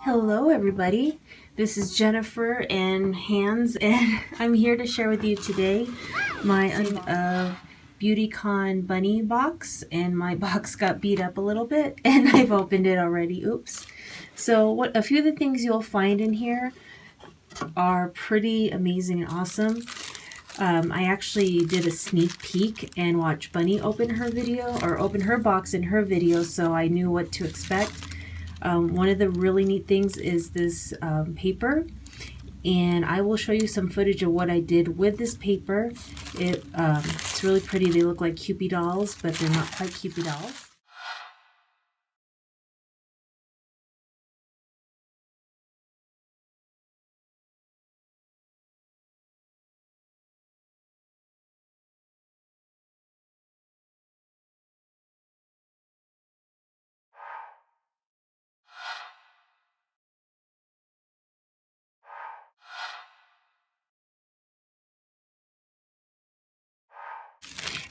Hello everybody, this is Jennifer and Hans, and I'm here to share with you today my Beautycon bunny box. And my box got beat up a little bit and I've opened it already. Oops. So a few of the things you'll find in here are pretty amazing and awesome. I actually did a sneak peek and watched Bunny open her video, or open her box in her video, so I knew what to expect. One of the really neat things is this paper, and I will show you some footage of what I did with this paper. It's really pretty. They look like Cupid dolls, but they're not quite Cupid dolls.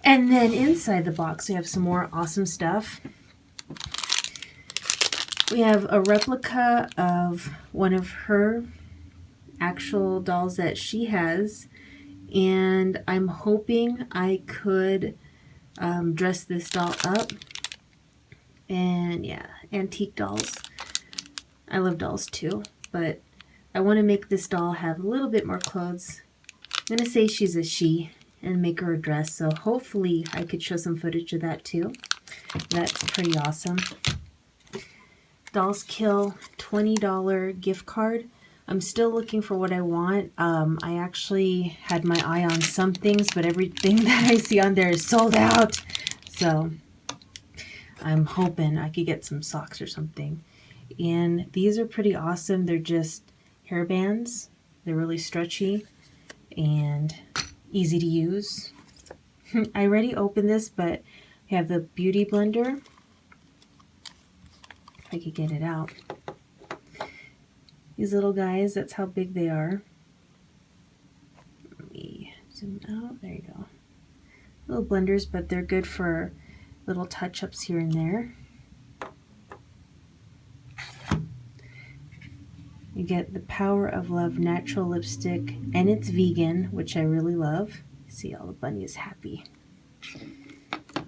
And then inside the box, we have some more awesome stuff. We have a replica of one of her actual dolls that she has, and I'm hoping I could dress this doll up. And yeah, antique dolls. I love dolls too, but I want to make this doll have a little bit more clothes. I'm going to say she's a she and make her a dress, so hopefully I could show some footage of that too. That's pretty awesome. Dolls Kill $20 gift card. I'm still looking for what I want. I actually had my eye on some things, but everything that I see on there is sold out. So I'm hoping I could get some socks or something. And these are pretty awesome. They're just hair bands. They're really stretchy and easy to use. I already opened this, but we have the Beauty Blender. If I could get it out. These little guys, that's how big they are. Let me zoom out. There you go. Little blenders, but they're good for little touch-ups here and there. You get the Power of Love natural lipstick, and it's vegan, which I really love. See, all the bunny is happy.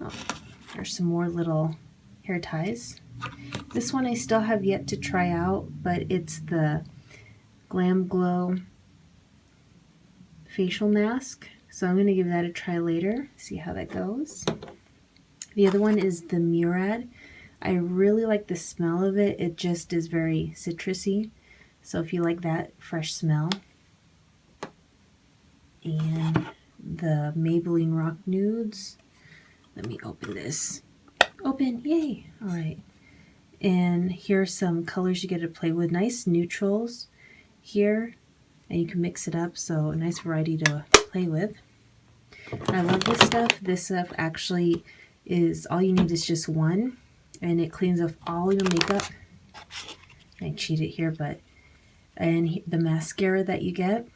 Oh, there's some more little hair ties. This one I still have yet to try out, but it's the Glam Glow facial mask. So I'm going to give that a try later, see how that goes. The other one is the Murad. I really like the smell of it. It just is very citrusy. So if you like that fresh smell. And the Maybelline Rock Nudes. Let me open this. Open, yay! Alright. And here are some colors you get to play with. Nice neutrals here. And you can mix it up, so a nice variety to play with. I love this stuff. This stuff actually is, all you need is just one. And it cleans off all your makeup. I cheated here, but and the mascara that you get,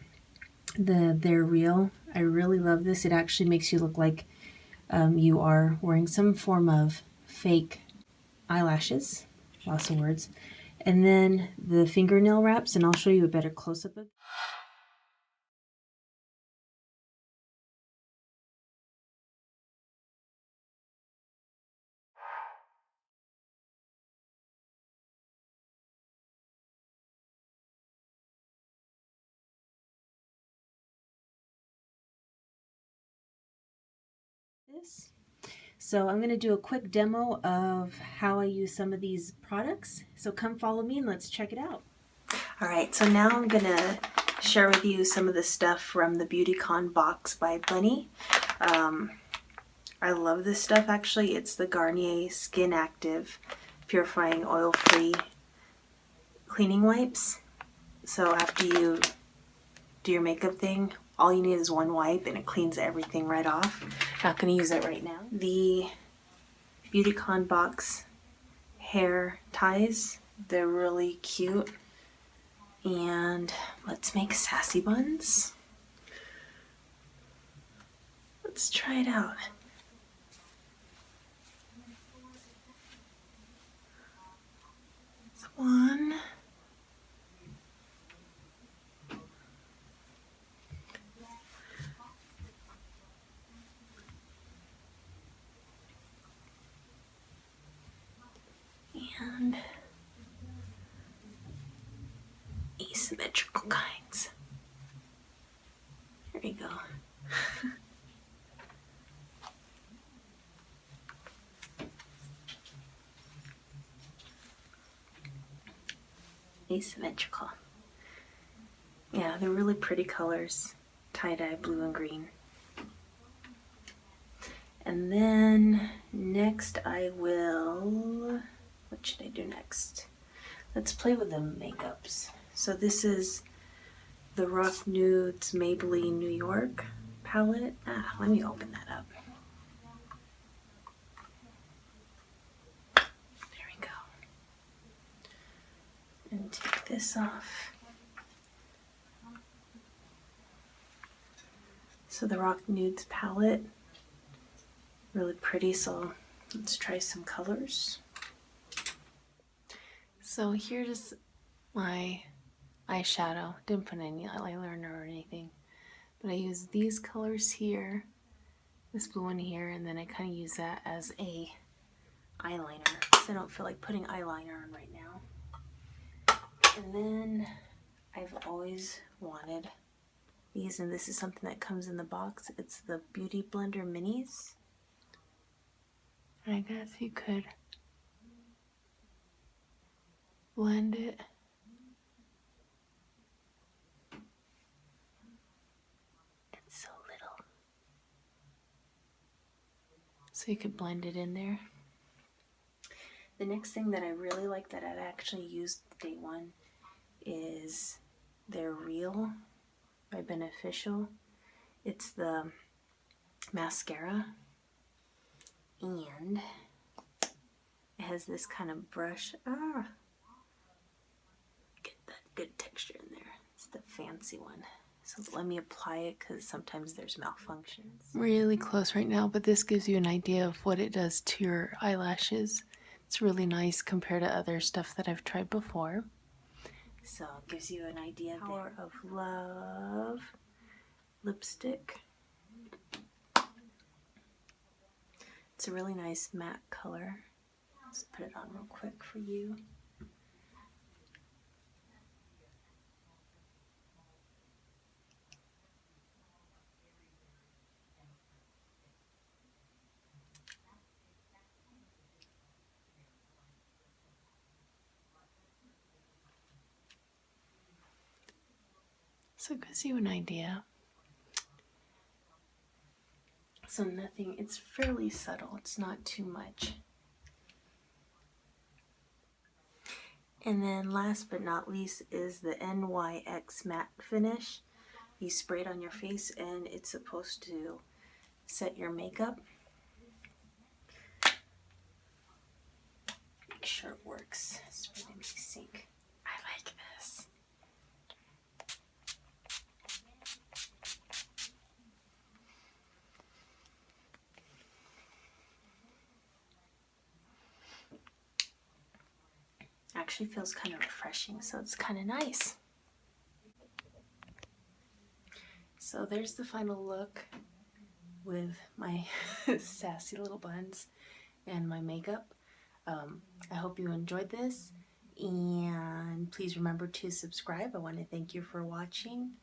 they're real. I really love this. It actually makes you look like you are wearing some form of fake eyelashes. Lots of words. And then the fingernail wraps, and I'll show you a better close-up of. This. So I'm going to do a quick demo of how I use some of these products. So come follow me and let's check it out. Alright, so now I'm going to share with you some of the stuff from the Beautycon box by Bunny. I love this stuff actually. It's the Garnier Skin Active Purifying Oil-Free Cleaning Wipes. So after you do your makeup thing, all you need is one wipe and it cleans everything right off. Not going to use it right now. The Beautycon box hair ties, they're really cute. And let's make sassy buns. Let's try it out. One, and asymmetrical kinds. There you go. Asymmetrical. Yeah, they're really pretty colors. Tie-dye blue and green. And then next I will, what should I do next? Let's play with the makeups. So this is the Rock Nudes Maybelline New York palette. Let me open that up. There we go. And take this off. So the Rock Nudes palette, really pretty, so let's try some colors. So here's my eyeshadow. Didn't put any eyeliner or anything, but I use these colors here, this blue one here, and then I kind of use that as a eyeliner because I don't feel like putting eyeliner on right now. And then I've always wanted these, and this is something that comes in the box. It's the Beauty Blender Minis. I guess you could blend it. It's so little. So you could blend it in there. The next thing that I really like that I've actually used day one is their Real by Beneficial. It's the mascara, and it has this kind of brush. Get that good texture in there. It's the fancy one. So let me apply it because sometimes there's malfunctions. Really close right now, but this gives you an idea of what it does to your eyelashes. It's really nice compared to other stuff that I've tried before. So it gives you an idea. Power of Love lipstick. It's a really nice matte color. Let's put it on real quick for you. So it gives you an idea. So nothing, it's fairly subtle, it's not too much. And then last but not least is the NYX Matte Finish. You spray it on your face and it's supposed to set your makeup. Make sure it works. Spray it in my sink. I like this. Actually feels kind of refreshing, so it's kind of nice. So there's the final look with my sassy little buns and my makeup. I hope you enjoyed this, and please remember to subscribe. I want to thank you for watching.